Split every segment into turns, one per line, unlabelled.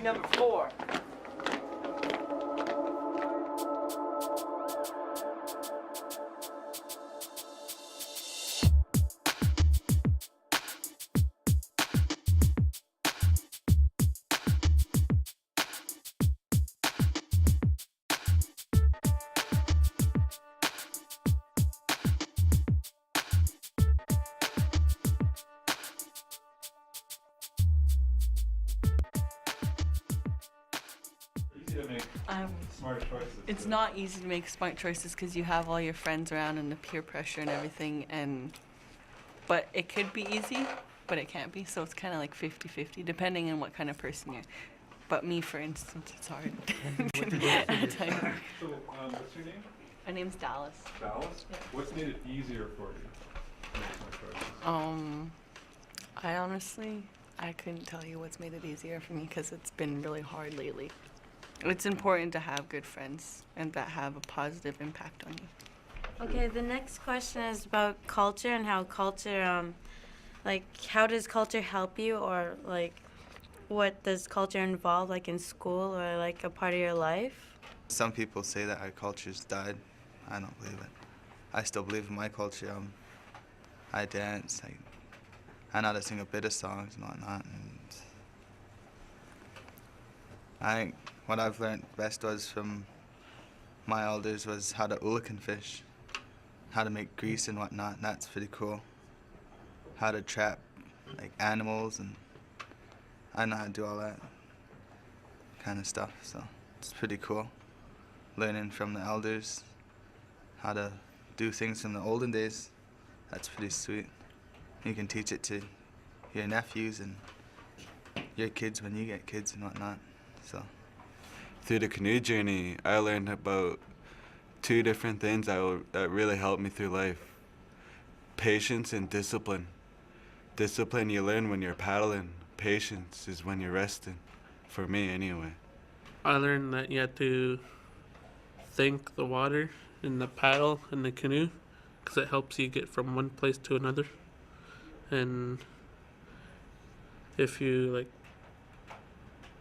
number 4.
To make smart choices.
It's not easy to make smart choices because you have all your friends around and the peer pressure and everything, but it could be easy, but it can't be, so it's kind of like 50-50 depending on what kind of person you're. But me, for instance, it's hard.
So, what's your name?
My name's Dallas.
Dallas?
Yeah.
What's made it easier for you to make smart choices?
I couldn't tell you what's made it easier for me because it's been really hard lately. It's important to have good friends and that have a positive impact on you.
Okay, the next question is about culture and how culture, how does culture help you, or what does culture involve, in school or a part of your life?
Some people say that our culture's died. I don't believe it. I still believe in my culture. I dance. I know how to sing a bit of songs and whatnot. And I think what I've learned best was from my elders was how to oolakan fish, how to make grease and whatnot, and that's pretty cool. How to trap animals, and I know how to do all that kind of stuff, so it's pretty cool. Learning from the elders how to do things from the olden days, that's pretty sweet. You can teach it to your nephews and your kids when you get kids and whatnot, so.
Through the canoe journey, I learned about 2 different things that really helped me through life. Patience and discipline. Discipline you learn when you're paddling. Patience is when you're resting, for me anyway.
I learned that you have to thank the water and the paddle and the canoe because it helps you get from one place to another. And if you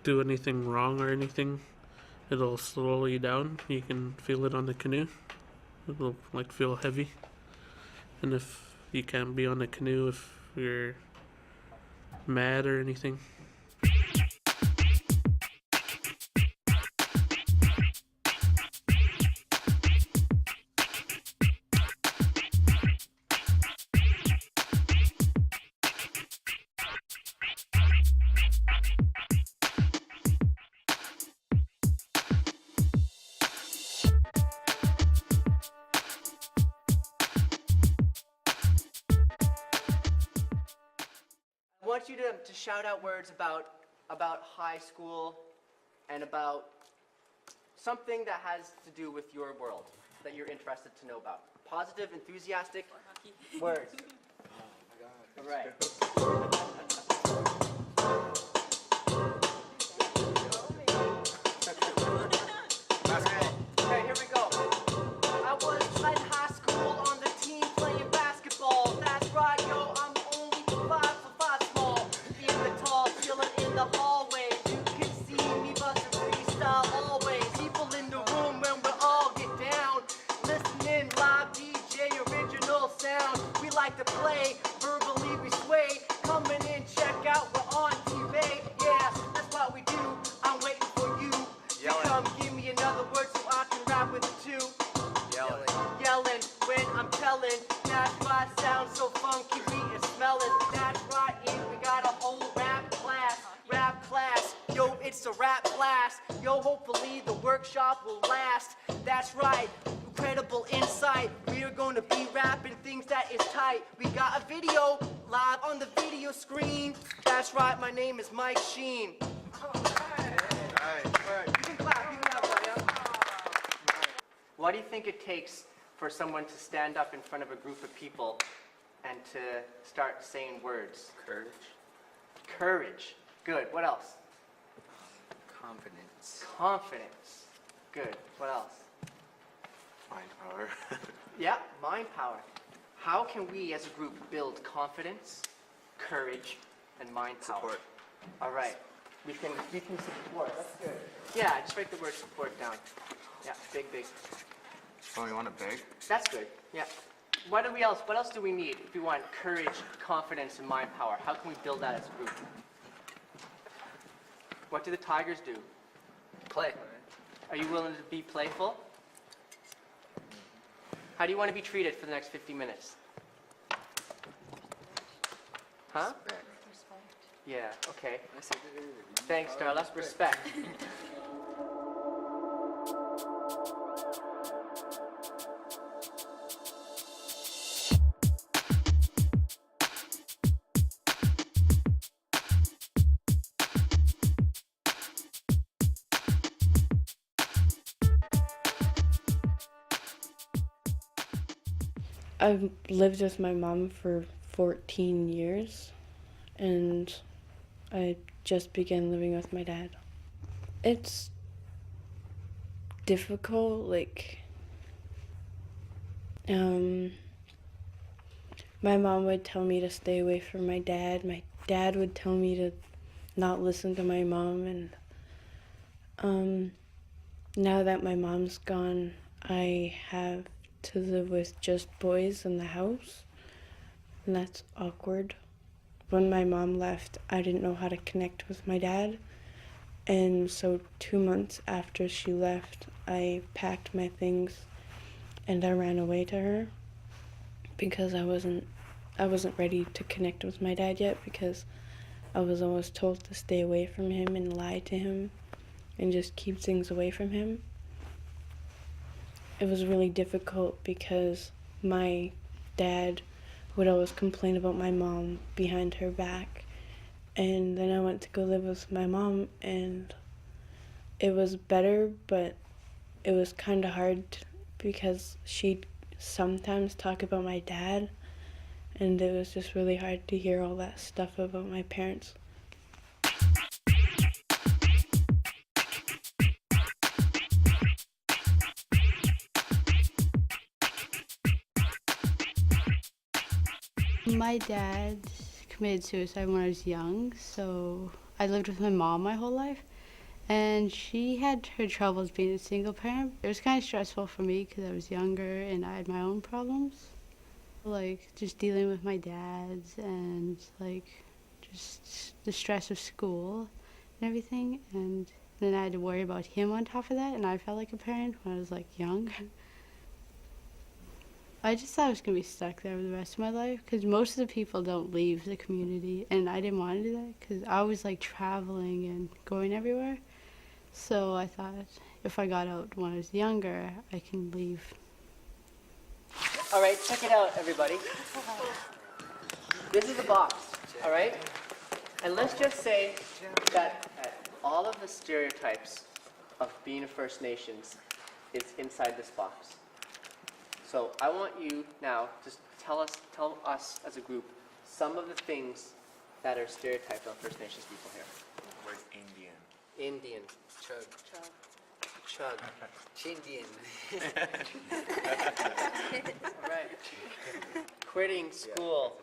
do anything wrong or anything, it'll slow you down. You can feel it on the canoe. It'll feel heavy. And if you can't be on the canoe if you're mad or anything.
I want you to shout out words about high school and about something that has to do with your world that you're interested to know about. Positive, enthusiastic words. Oh my God. All right. Okay, here we go. I was in high school on the team playing basketball. That's right, yo, I'm only 5'5" small. In the tall, chilling in the hallway. You can see me bustin' freestyle always. People in the room when we all get down. Listening live DJ original sound. We like to play, verbally we sway. Coming in, check out, we're on TV. Yeah, that's what we do. I'm waiting for you. Come give me another word so I can rap with it too. Yelling when I'm telling. That's why it sounds so funky, beat and smelling. That's right, we got a whole rap class. Rap class, yo, it's a rap class. Yo, hopefully the workshop will last. That's right, incredible insight. We are gonna be rapping things that is tight. We got a video live on the video screen. That's right, my name is Mike Sheen. Alright. You can clap, Ryan. What do you think it takes for someone to stand up in front of a group of people and to start saying words?
Courage.
Courage. Good. What else?
Confidence.
Confidence. Good. What else?
Mind power.
Yeah, mind power. How can we as a group build confidence, courage, and mind power?
Support.
All right. We can support. That's good. Yeah, just write the word support down. Yeah, big.
Oh, you want it big?
That's good. Yeah. What else do we need if we want courage, confidence, and mind power? How can we build that as a group? What do the Tigers do?
Play.
Are you willing to be playful? How do you want to be treated for the next 50 minutes? Huh? Yeah, okay. Thanks, Darla. Respect.
I've lived with my mom for 14 years, and I just began living with my dad. It's difficult, my mom would tell me to stay away from my dad. My dad would tell me to not listen to my mom, and now that my mom's gone, I have to live with just boys in the house, and that's awkward. When my mom left, I didn't know how to connect with my dad, and so 2 months after she left, I packed my things and I ran away to her because I wasn't ready to connect with my dad yet, because I was always told to stay away from him and lie to him and just keep things away from him. It was really difficult because my dad would always complain about my mom behind her back, and then I went to go live with my mom, and it was better, but it was kind of hard because she'd sometimes talk about my dad, and it was just really hard to hear all that stuff about my parents.
My dad committed suicide when I was young, so I lived with my mom my whole life, and she had her troubles being a single parent. It was kind of stressful for me because I was younger and I had my own problems, like just dealing with my dad's and like just the stress of school and everything, and then I had to worry about him on top of that, and I felt like a parent when I was like young. I just thought I was going to be stuck there for the rest of my life because most of the people don't leave the community, and I didn't want to do that because I was like traveling and going everywhere. So I thought if I got out when I was younger, I can leave.
All right, check it out, everybody. This is the box, all right? And let's just say that all of the stereotypes of being a First Nations is inside this box. So I want you now just tell us as a group some of the things that are stereotyped on First Nations people here.
Where's Indian?
Indian.
Chug.
Chug.
Chindian.
All right. Quitting school.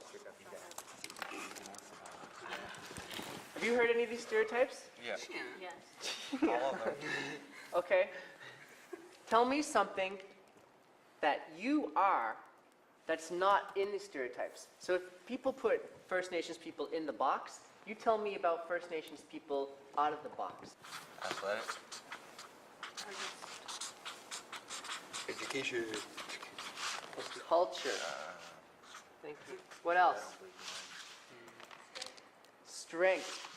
Have you heard any of these stereotypes?
Yeah.
Yeah.
All of them.
Okay. Tell me something that you are that's not in the stereotypes. So if people put First Nations people in the box, you tell me about First Nations people out of the box.
Athletic.
Education.
Culture. Thank you. What else? Strength.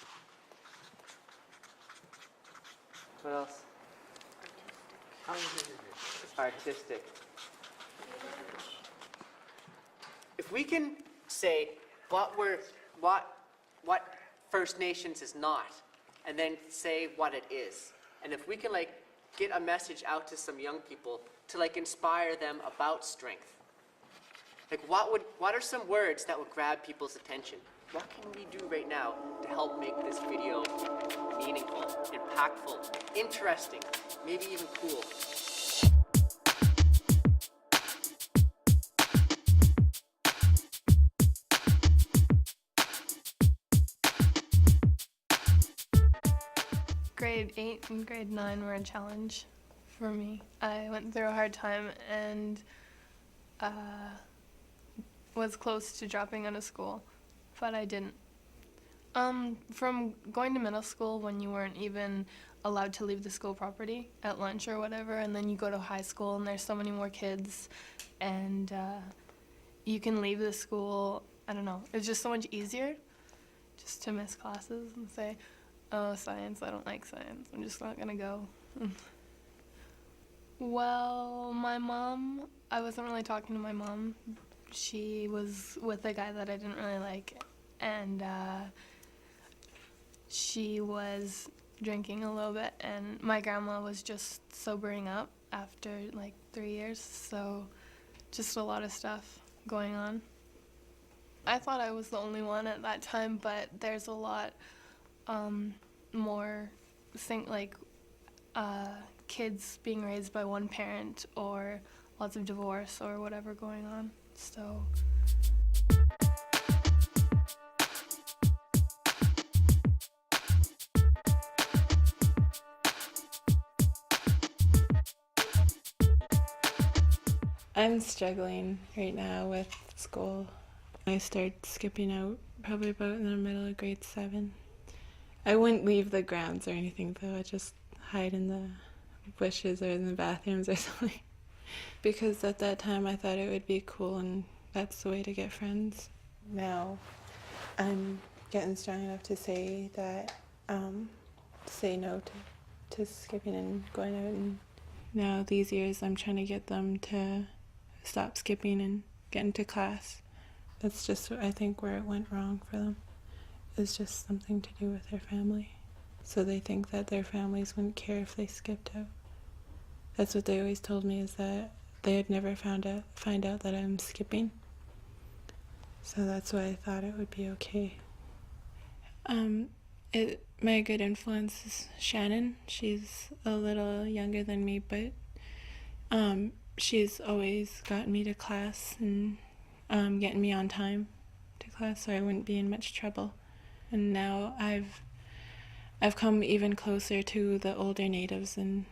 What else? Artistic. If we can say what First Nations is not, and then say what it is, and if we can like get a message out to some young people to like inspire them about strength, like what are some words that would grab people's attention? What can we do right now to help make this video meaningful, impactful, interesting, maybe even cool?
Grade 8 and grade 9 were a challenge for me. I went through a hard time and was close to dropping out of school, but I didn't. From going to middle school when you weren't even allowed to leave the school property at lunch or whatever, and then you go to high school and there's so many more kids, and you can leave the school, I don't know, it's just so much easier just to miss classes and say, oh, science, I don't like science, I'm just not gonna go. Well, my mom, I wasn't really talking to my mom. She was with a guy that I didn't really like, and she was drinking a little bit, and my grandma was just sobering up after like 3 years, so just a lot of stuff going on. I thought I was the only one at that time, but there's a lot more kids being raised by one parent or lots of divorce or whatever going on. So
I'm struggling right now with school. I started skipping out probably about in the middle of grade 7. I wouldn't leave the grounds or anything though, I'd just hide in the bushes or in the bathrooms or something. Because at that time I thought it would be cool and that's the way to get friends. Now I'm getting strong enough to say that, say no to skipping and going out, and now these years I'm trying to get them to stop skipping and get into class. That's just, I think, where it went wrong for them. It's just something to do with their family. So they think that their families wouldn't care if they skipped out. That's what they always told me, is that they had never find out that I'm skipping. So that's why I thought it would be okay. My good influence is Shannon. She's a little younger than me, but she's always gotten me to class and getting me on time to class so I wouldn't be in much trouble. And now I've come even closer to the older natives, and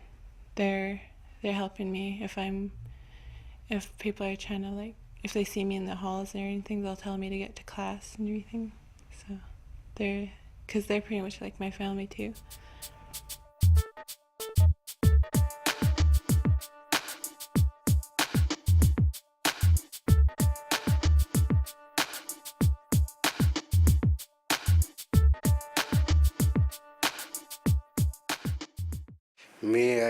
they're helping me if people are trying to, if they see me in the halls or anything, they'll tell me to get to class and everything. So because they're pretty much like my family too.
Me,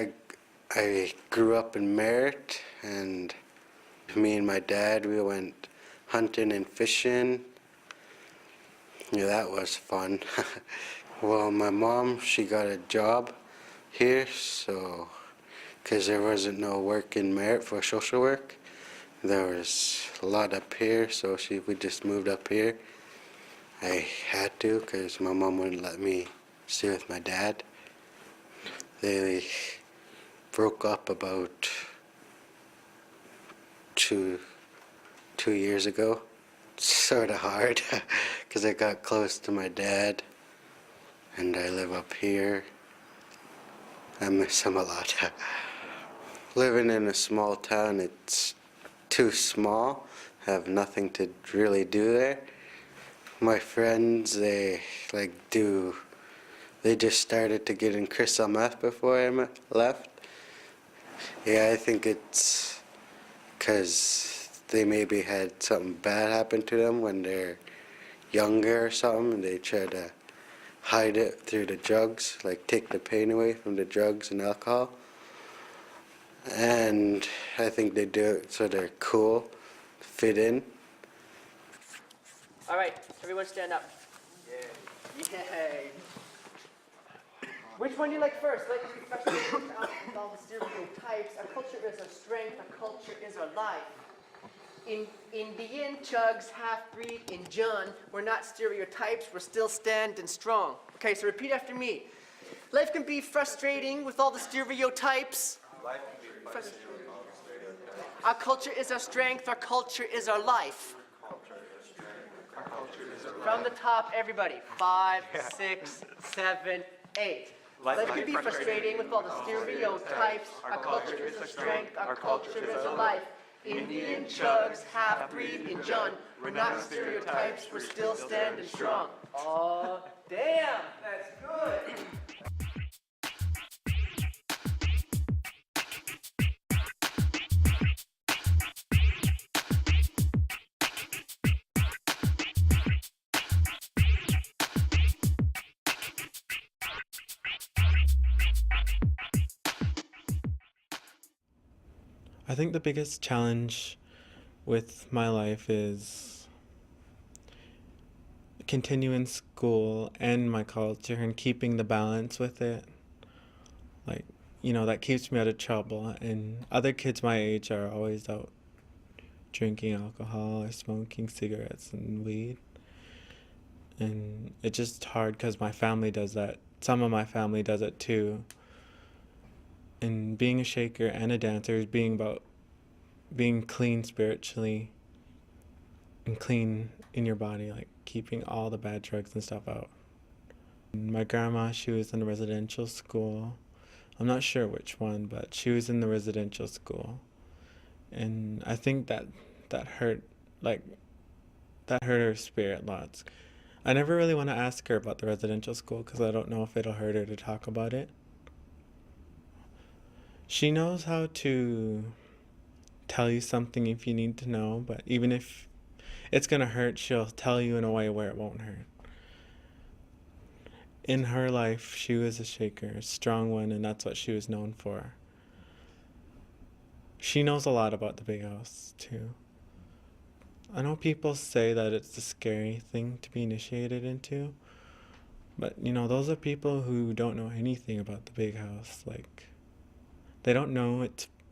I grew up in Merritt, and me and my dad, we went hunting and fishing. Yeah, that was fun. Well, my mom, she got a job here, so, because there wasn't no work in Merritt for social work. There was a lot up here, so we just moved up here. I had to, because my mom wouldn't let me stay with my dad. They broke up about two years ago. It's sort of hard because I got close to my dad and I live up here. I miss him a lot. Living in a small town, it's too small. I have nothing to really do there. My friends, they just started to get in crystal meth before I left. Yeah, I think it's because they maybe had something bad happen to them when they're younger or something, and they try to hide it through the drugs, take the pain away from the drugs and alcohol. And I think they do it so they're cool, fit in.
All right, everyone stand up. Yay. Which one do you like first? Like to be frustrated with all the stereotypes. Our culture is our strength. Our culture is our life. In the yin, chugs, half-breed, in Jun, we're not stereotypes. We're still standing strong. Okay, so repeat after me. Life can be frustrating with all the stereotypes. Life can be frustrating with all the stereotypes. Our culture is our strength. Our culture is our life. From the top, everybody. 5, 6, 7, 8. Life can be frustrating with all the stereotypes. Our culture is our strength, our culture is our life. Indian, Chugs, half-breed, Injun. We're not stereotypes, we're still standing strong. Oh, damn, that's good.
I think the biggest challenge with my life is continuing school and my culture and keeping the balance with it. Like, that keeps me out of trouble. And other kids my age are always out drinking alcohol or smoking cigarettes and weed. And it's just hard because my family does that. Some of my family does it too. And being a shaker and a dancer is being about being clean spiritually and clean in your body, like keeping all the bad drugs and stuff out. My grandma, she was in a residential school. I'm not sure which one, but she was in the residential school. And I think that hurt, that hurt her spirit lots. I never really want to ask her about the residential school because I don't know if it'll hurt her to talk about it. She knows how to tell you something if you need to know, but even if it's going to hurt, she'll tell you in a way where it won't hurt. In her life, she was a shaker, a strong one, and that's what she was known for. She knows a lot about the big house, too. I know people say that it's a scary thing to be initiated into, but, those are people who don't know anything about the big house, they don't know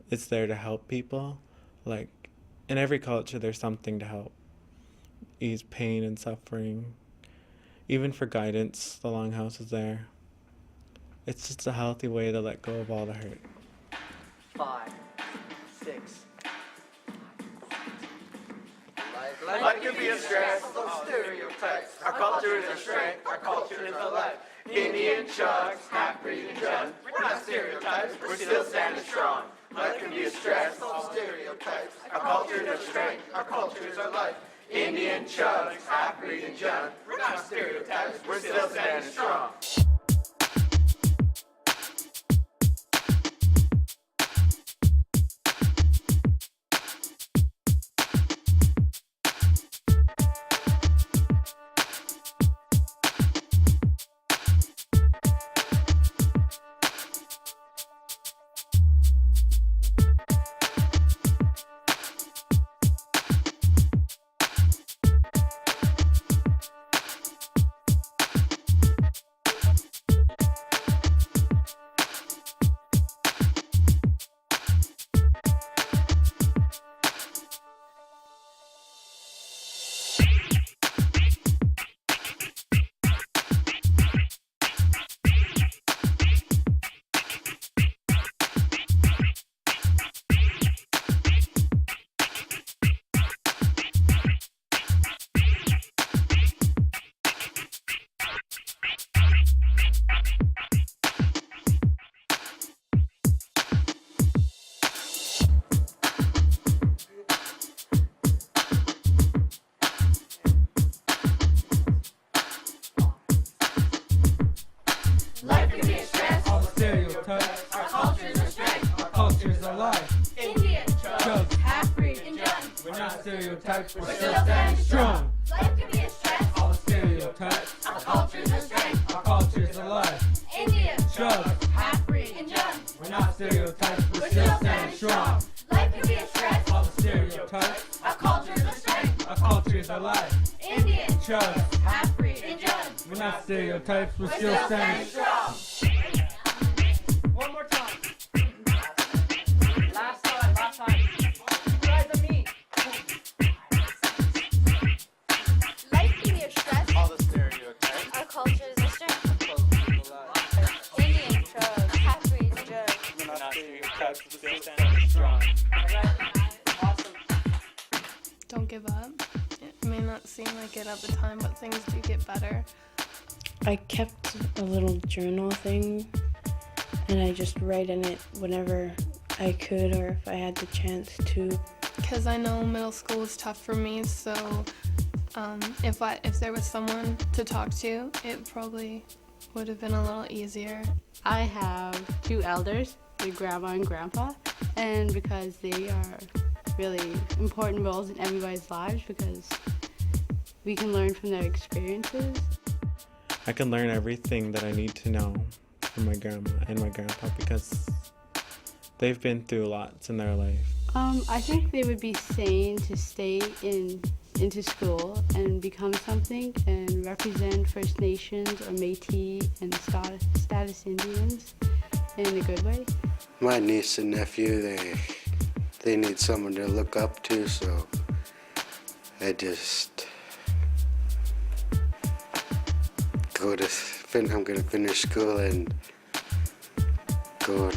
it's there to help people. In every culture, there's something to help ease pain and suffering. Even for guidance, the Longhouse is there. It's just a healthy way to let go of all the hurt.
5, 6.
Life can be a stress, those stereotypes. Our culture is our strength, our culture is our life. Indian, Chugs, half-breed, and Jun. We're not stereotypes, we're still standing strong. Life can be a stress, those stereotypes. Our culture is our strength, our culture is our life. Indian, Chugs, half-breed, and Jun. We're not stereotypes, we're still standing strong.
Stereotypes, we're still standing strong. Life can be a stress. All the stereotypes. Our culture's our strength. Our culture's alive. Indian, Chugs, half-breed, and Jun. We're not stereotypes. We're still standing strong. Life can be a stress. All the stereotypes. Our culture's our strength. Our culture's alive. Indian, Chugs, half-breed, and Jun. We're not stereotypes. We're still standing strong.
One more time. Last time. You guys and me.
Life can be a stress.
All the stereotypes.
Our culture is a strength. Indian, Chugs, half-breed, and Jun.
We're not stereotypes, we're still standing strong.
Awesome.
Don't give up. It may not seem like it at the time, but things do get better.
I kept a little journal thing and I just write in it whenever I could or if I had the chance to.
Because I know middle school was tough for me, so if there was someone to talk to, it probably would have been a little easier.
I have 2 elders, my grandma and grandpa, and because they are really important roles in everybody's lives because we can learn from their experiences.
I can learn everything that I need to know from my grandma and my grandpa because they've been through lots in their life.
I think they would be sane to stay into school and become something and represent First Nations or Métis and status Indians in a good way.
My niece and nephew, they need someone to look up to, so I just I'm gonna finish school and go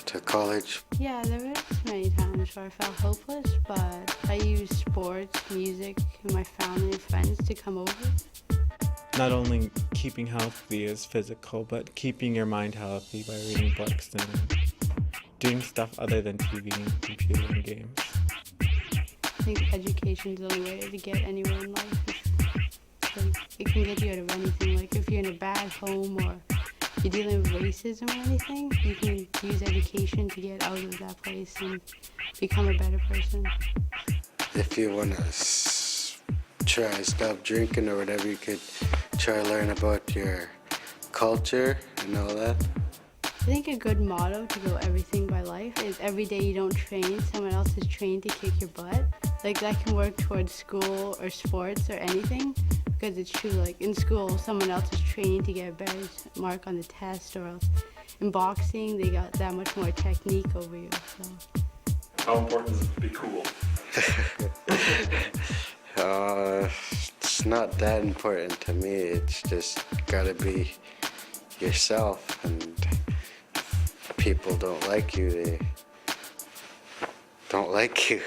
to college.
Yeah, there were many times where I felt hopeless, but I used sports, music, and my family and friends to come over.
Not only keeping healthy is physical, but keeping your mind healthy by reading books and doing stuff other than TV and computer and games.
I think education's the only way to get anywhere in life. Like, it can get you out of anything. Like if you're in a bad home or you're dealing with racism or anything, you can use education to get out of that place and become a better person.
If you want to try stop drinking or whatever, you could try learn about your culture and all that.
I think a good motto to go everything by life is every day you don't train, someone else is trained to kick your butt. Like that can work towards school or sports or anything because it's true. Like in school, someone else is trained to get a better mark on the test, or else in boxing, they got that much more technique over you. So.
How important is it to be cool?
It's not that important to me. It's just gotta be yourself, and if people don't like you, they don't like you.